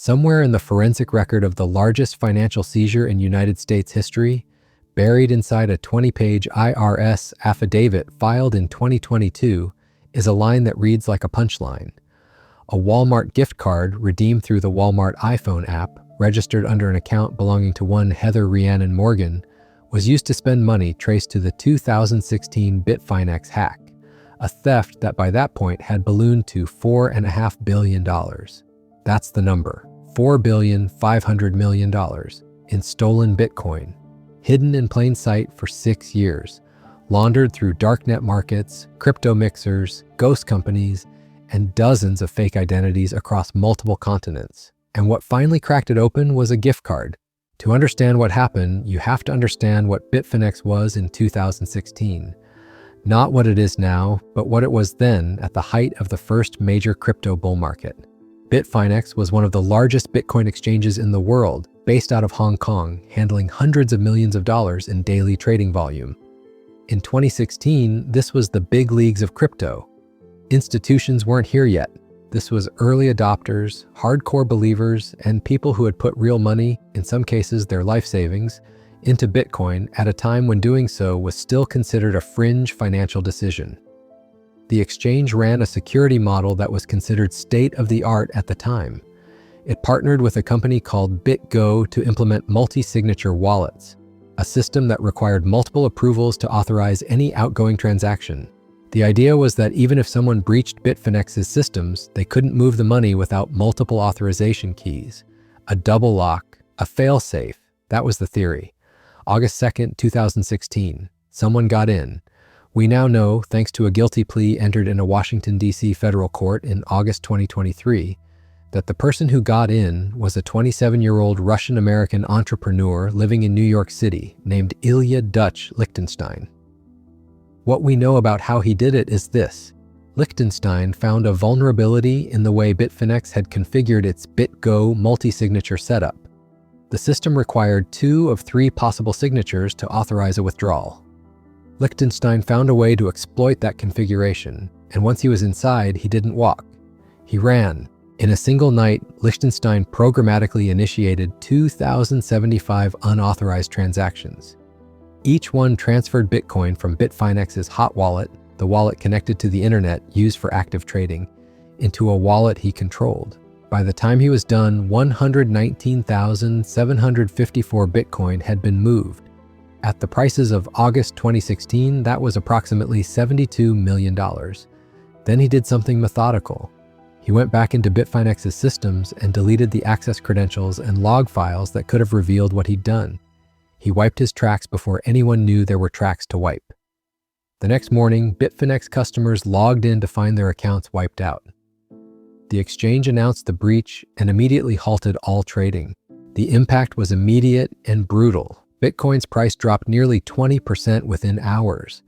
Somewhere in the forensic record of the largest financial seizure in United States history, buried inside a 20-page IRS affidavit filed in 2022, is a line that reads like a punchline. A Walmart gift card redeemed through the Walmart iPhone app, registered under an account belonging to one Heather Rhiannon Morgan, was used to spend money traced to the 2016 Bitfinex hack, a theft that by that point had ballooned to $4.5 billion. That's the number, $4.5 billion in stolen Bitcoin, hidden in plain sight for 6 years, laundered through darknet markets, crypto mixers, ghost companies, and dozens of fake identities across multiple continents. And what finally cracked it open was a gift card. To understand what happened, you have to understand what Bitfinex was in 2016. Not what it is now, but what it was then at the height of the first major crypto bull market. Bitfinex was one of the largest Bitcoin exchanges in the world, based out of Hong Kong, handling hundreds of millions of dollars in daily trading volume. In 2016, this was the big leagues of crypto. Institutions weren't here yet. This was early adopters, hardcore believers, and people who had put real money, in some cases their life savings, into Bitcoin at a time when doing so was still considered a fringe financial decision. The exchange ran a security model that was considered state-of-the-art at the time. It partnered with a company called BitGo to implement multi-signature wallets, a system that required multiple approvals to authorize any outgoing transaction. The idea was that even if someone breached Bitfinex's systems, they couldn't move the money without multiple authorization keys. A double lock, a fail-safe, that was the theory. August 2nd, 2016, someone got in. We now know, thanks to a guilty plea entered in a Washington, D.C. federal court in August 2023, that the person who got in was a 27-year-old Russian-American entrepreneur living in New York City named Ilya Lichtenstein. What we know about how he did it is this. Lichtenstein found a vulnerability in the way Bitfinex had configured its BitGo multi-signature setup. The system required 2 of 3 possible signatures to authorize a withdrawal. Lichtenstein found a way to exploit that configuration, and once he was inside, he didn't walk. He ran. In a single night, Lichtenstein programmatically initiated 2,075 unauthorized transactions. Each one transferred Bitcoin from Bitfinex's hot wallet, the wallet connected to the internet used for active trading, into a wallet he controlled. By the time he was done, 119,754 Bitcoin had been moved. At the prices of August 2016, that was approximately $72 million. Then he did something methodical. He went back into Bitfinex's systems and deleted the access credentials and log files that could have revealed what he'd done. He wiped his tracks before anyone knew there were tracks to wipe. The next morning, Bitfinex customers logged in to find their accounts wiped out. The exchange announced the breach and immediately halted all trading. The impact was immediate and brutal. Bitcoin's price dropped nearly 20% within hours.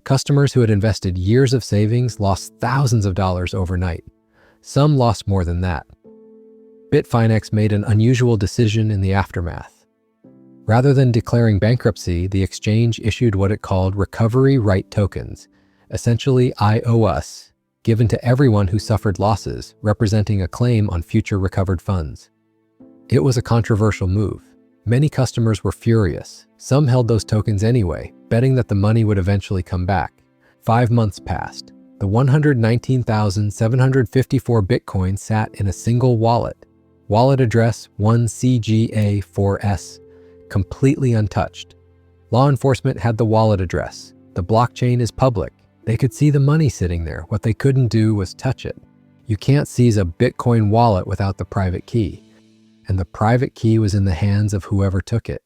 Customers who had invested years of savings lost thousands of dollars overnight. Some lost more than that. Bitfinex made an unusual decision in the aftermath. Rather than declaring bankruptcy, the exchange issued what it called recovery right tokens, essentially IOUs, given to everyone who suffered losses, representing a claim on future recovered funds. It was a controversial move. Many customers were furious. Some held those tokens anyway, betting that the money would eventually come back. 5 months passed. The 119,754 Bitcoin sat in a single wallet. Wallet address 1CGA4S. Completely untouched. Law enforcement had the wallet address. The blockchain is public. They could see the money sitting there. What they couldn't do was touch it. You can't seize a Bitcoin wallet without the private key. And the private key was in the hands of whoever took it.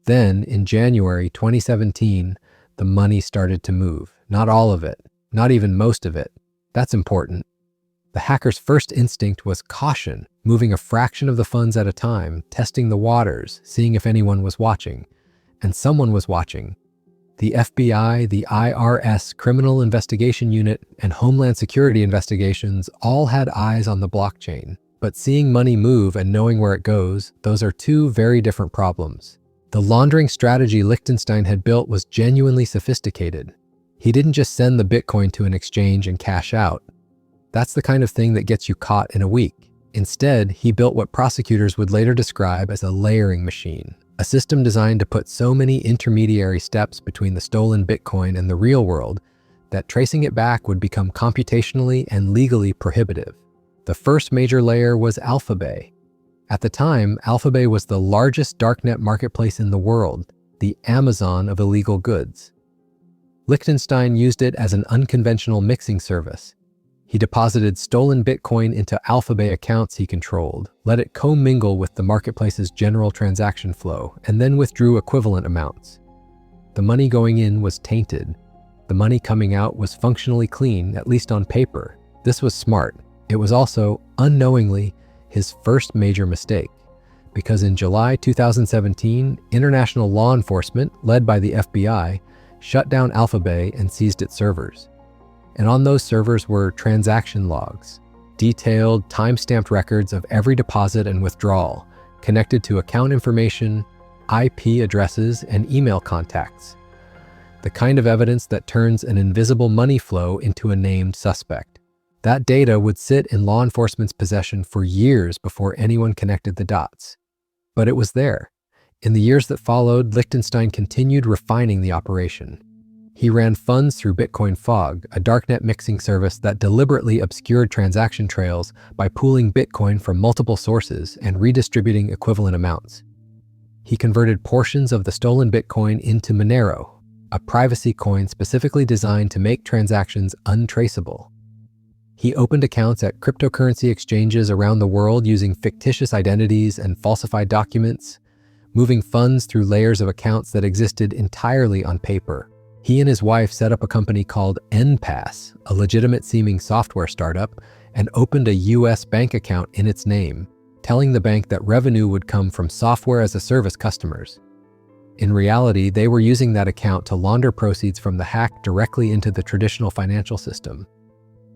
Then, in January 2017, the money started to move. Not all of it. Not even most of it. That's important. The hacker's first instinct was caution, moving a fraction of the funds at a time, testing the waters, seeing if anyone was watching. And someone was watching. The FBI, the IRS, Criminal Investigation Unit, and Homeland Security investigations all had eyes on the blockchain. But seeing money move and knowing where it goes, those are 2 very different problems. The laundering strategy Lichtenstein had built was genuinely sophisticated. He didn't just send the Bitcoin to an exchange and cash out. That's the kind of thing that gets you caught in a week. Instead, he built what prosecutors would later describe as a layering machine, a system designed to put so many intermediary steps between the stolen Bitcoin and the real world that tracing it back would become computationally and legally prohibitive. The first major layer was AlphaBay. At the time, AlphaBay was the largest darknet marketplace in the world, the Amazon of illegal goods. Lichtenstein used it as an unconventional mixing service. He deposited stolen Bitcoin into AlphaBay accounts he controlled, let it commingle with the marketplace's general transaction flow, and then withdrew equivalent amounts. The money going in was tainted. The money coming out was functionally clean, at least on paper. This was smart. It was also, unknowingly, his first major mistake, because in July 2017, international law enforcement, led by the FBI, shut down AlphaBay and seized its servers. And on those servers were transaction logs, detailed, time-stamped records of every deposit and withdrawal, connected to account information, IP addresses, and email contacts. The kind of evidence that turns an invisible money flow into a named suspect. That data would sit in law enforcement's possession for years before anyone connected the dots. But it was there. In the years that followed, Lichtenstein continued refining the operation. He ran funds through Bitcoin Fog, a darknet mixing service that deliberately obscured transaction trails by pooling Bitcoin from multiple sources and redistributing equivalent amounts. He converted portions of the stolen Bitcoin into Monero, a privacy coin specifically designed to make transactions untraceable. He opened accounts at cryptocurrency exchanges around the world using fictitious identities and falsified documents, moving funds through layers of accounts that existed entirely on paper. He and his wife set up a company called NPass, a legitimate-seeming software startup, and opened a U.S. bank account in its name, telling the bank that revenue would come from software-as-a-service customers. In reality, they were using that account to launder proceeds from the hack directly into the traditional financial system.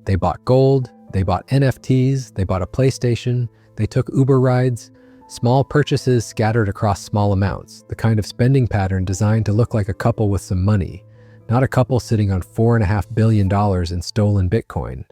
They bought gold, they bought NFTs, they bought a PlayStation, they took Uber rides, small purchases scattered across small amounts, the kind of spending pattern designed to look like a couple with some money, not a couple sitting on $4.5 billion in stolen Bitcoin.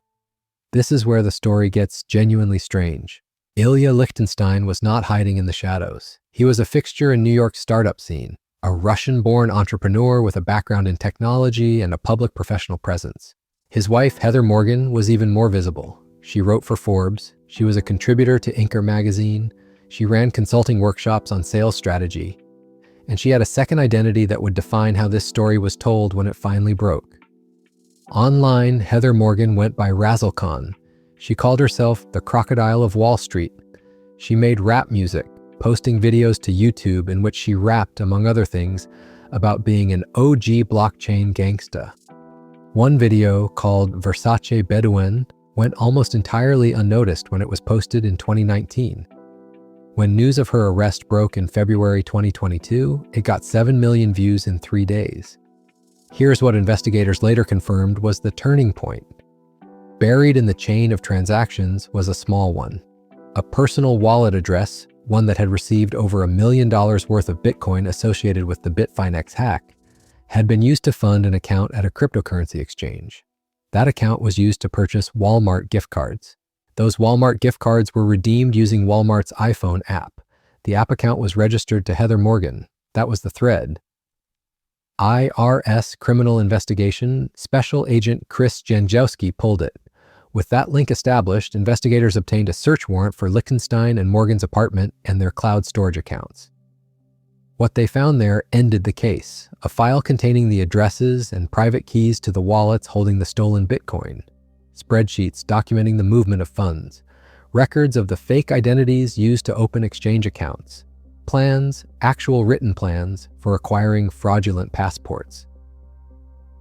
This is where the story gets genuinely strange. Ilya Lichtenstein was not hiding in the shadows. He was a fixture in New York's startup scene, a Russian-born entrepreneur with a background in technology and a public professional presence. His wife, Heather Morgan, was even more visible. She wrote for Forbes. She was a contributor to Inker magazine. She ran consulting workshops on sales strategy. And she had a second identity that would define how this story was told when it finally broke. Online, Heather Morgan went by Razzlekhan. She called herself the Crocodile of Wall Street. She made rap music, posting videos to YouTube in which she rapped, among other things, about being an OG blockchain gangsta. One video, called Versace Bedouin, went almost entirely unnoticed when it was posted in 2019. When news of her arrest broke in February 2022, it got 7 million views in 3 days. Here's what investigators later confirmed was the turning point. Buried in the chain of transactions was a small one. A personal wallet address, one that had received over $1 million worth of Bitcoin associated with the Bitfinex hack, had been used to fund an account at a cryptocurrency exchange. That account was used to purchase Walmart gift cards. Those Walmart gift cards were redeemed using Walmart's iPhone app. The app account was registered to Heather Morgan. That was the thread. IRS Criminal Investigation Special Agent Chris Janjowski pulled it. With that link established, investigators obtained a search warrant for Lichtenstein and Morgan's apartment and their cloud storage accounts. What they found there ended the case, a file containing the addresses and private keys to the wallets holding the stolen Bitcoin, spreadsheets documenting the movement of funds, records of the fake identities used to open exchange accounts, plans, actual written plans for acquiring fraudulent passports.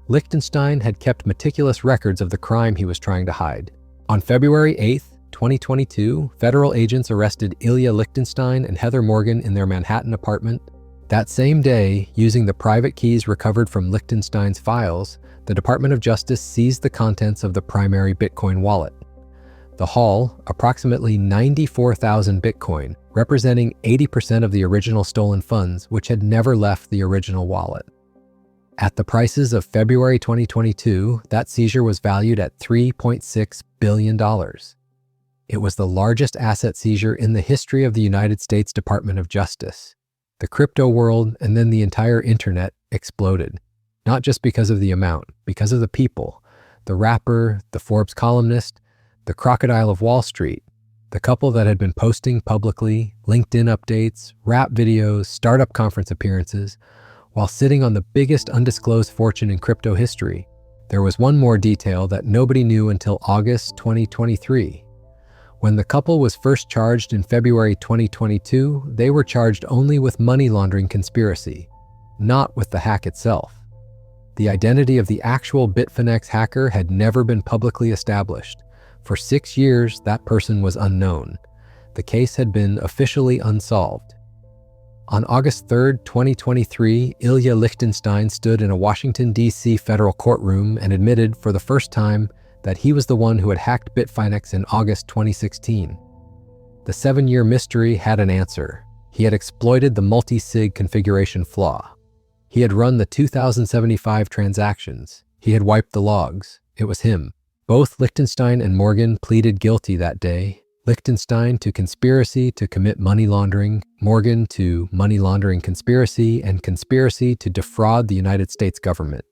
Lichtenstein had kept meticulous records of the crime he was trying to hide. On February 8, 2022, federal agents arrested Ilya Lichtenstein and Heather Morgan in their Manhattan apartment. That same day, using the private keys recovered from Lichtenstein's files, the Department of Justice seized the contents of the primary Bitcoin wallet. The haul, approximately 94,000 Bitcoin, representing 80% of the original stolen funds, which had never left the original wallet. At the prices of February 2022, that seizure was valued at $3.6 billion. It was the largest asset seizure in the history of the United States Department of Justice. The crypto world and then the entire internet exploded, not just because of the amount, because of the people, the rapper, the Forbes columnist, the crocodile of Wall Street, the couple that had been posting publicly, LinkedIn updates, rap videos, startup conference appearances, while sitting on the biggest undisclosed fortune in crypto history. There was one more detail that nobody knew until August 2023. When the couple was first charged in February 2022, they were charged only with money laundering conspiracy, not with the hack itself. The identity of the actual Bitfinex hacker had never been publicly established. For 6 years, that person was unknown. The case had been officially unsolved. On August 3, 2023, Ilya Lichtenstein stood in a Washington, D.C. federal courtroom and admitted for the first time that he was the one who had hacked Bitfinex in August 2016. The 7-year mystery had an answer. He had exploited the multi-sig configuration flaw. He had run the 2,075 transactions. He had wiped the logs. It was him. Both Lichtenstein and Morgan pleaded guilty that day. Lichtenstein to conspiracy to commit money laundering, Morgan to money laundering conspiracy, and conspiracy to defraud the United States government.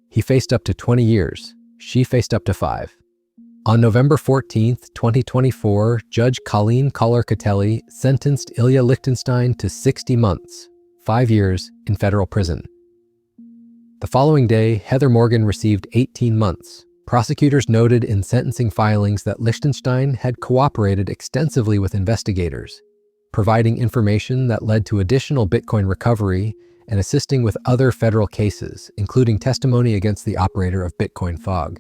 He faced up to 20 years. She faced up to 5. On November 14, 2024, Judge Colleen Collar-Catelli sentenced Ilya Lichtenstein to 60 months, 5 years, in federal prison. The following day, Heather Morgan received 18 months. Prosecutors noted in sentencing filings that Lichtenstein had cooperated extensively with investigators, providing information that led to additional Bitcoin recovery and assisting with other federal cases, including testimony against the operator of Bitcoin Fog.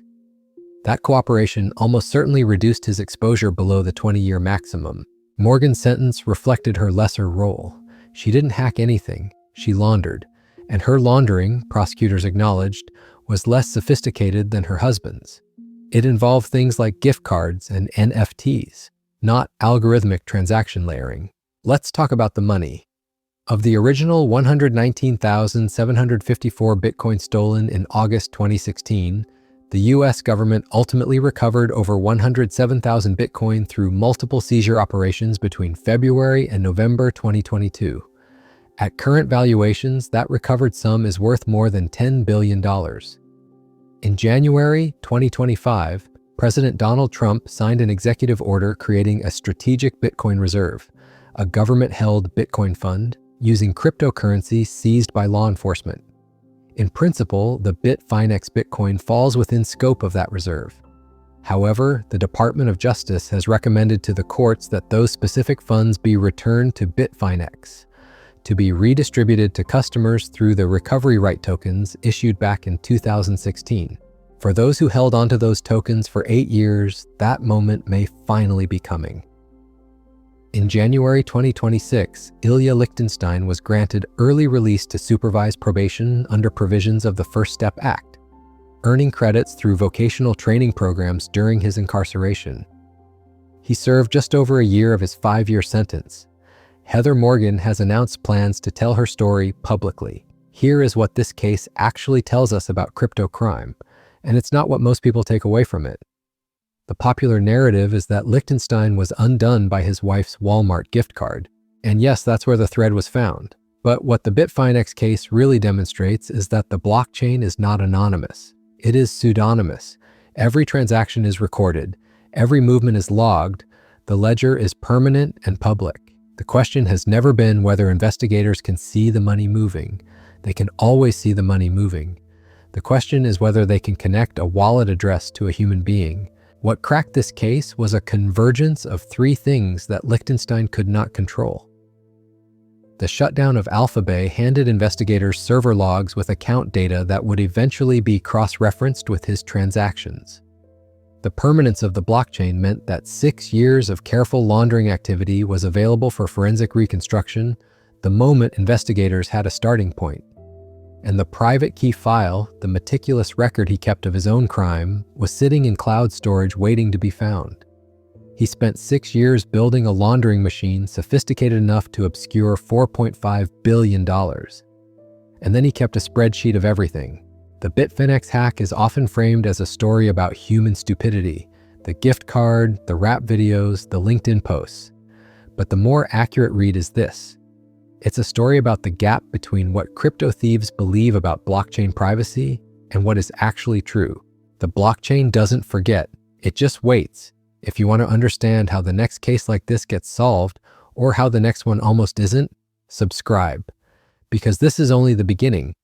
That cooperation almost certainly reduced his exposure below the 20-year maximum. Morgan's sentence reflected her lesser role. She didn't hack anything, she laundered, and her laundering, prosecutors acknowledged, was less sophisticated than her husband's. It involved things like gift cards and NFTs, not algorithmic transaction layering. Let's talk about the money. Of the original 119,754 Bitcoin stolen in August 2016, the US government ultimately recovered over 107,000 Bitcoin through multiple seizure operations between February and November 2022. At current valuations, that recovered sum is worth more than $10 billion. In January 2025, President Donald Trump signed an executive order creating a strategic Bitcoin reserve, a government-held Bitcoin fund, using cryptocurrency seized by law enforcement. In principle, the Bitfinex Bitcoin falls within scope of that reserve. However, the Department of Justice has recommended to the courts that those specific funds be returned to Bitfinex, to be redistributed to customers through the recovery right tokens issued back in 2016. For those who held onto those tokens for 8 years, that moment may finally be coming. In January 2026, Ilya Lichtenstein was granted early release to supervised probation under provisions of the First Step Act, earning credits through vocational training programs during his incarceration. He served just over a year of his 5-year sentence. Heather Morgan has announced plans to tell her story publicly. Here is what this case actually tells us about crypto crime, and it's not what most people take away from it. The popular narrative is that Lichtenstein was undone by his wife's Walmart gift card. And yes, that's where the thread was found. But what the Bitfinex case really demonstrates is that the blockchain is not anonymous. It is pseudonymous. Every transaction is recorded. Every movement is logged. The ledger is permanent and public. The question has never been whether investigators can see the money moving. They can always see the money moving. The question is whether they can connect a wallet address to a human being. What cracked this case was a convergence of 3 things that Lichtenstein could not control. The shutdown of AlphaBay handed investigators server logs with account data that would eventually be cross-referenced with his transactions. The permanence of the blockchain meant that 6 years of careful laundering activity was available for forensic reconstruction the moment investigators had a starting point. And the private key file, the meticulous record he kept of his own crime, was sitting in cloud storage waiting to be found. He spent 6 years building a laundering machine sophisticated enough to obscure $4.5 billion. And then he kept a spreadsheet of everything. The Bitfinex hack is often framed as a story about human stupidity, the gift card, the rap videos, the LinkedIn posts. But the more accurate read is this. It's a story about the gap between what crypto thieves believe about blockchain privacy and what is actually true. The blockchain doesn't forget, it just waits. If you want to understand how the next case like this gets solved, or how the next one almost isn't, subscribe. Because this is only the beginning.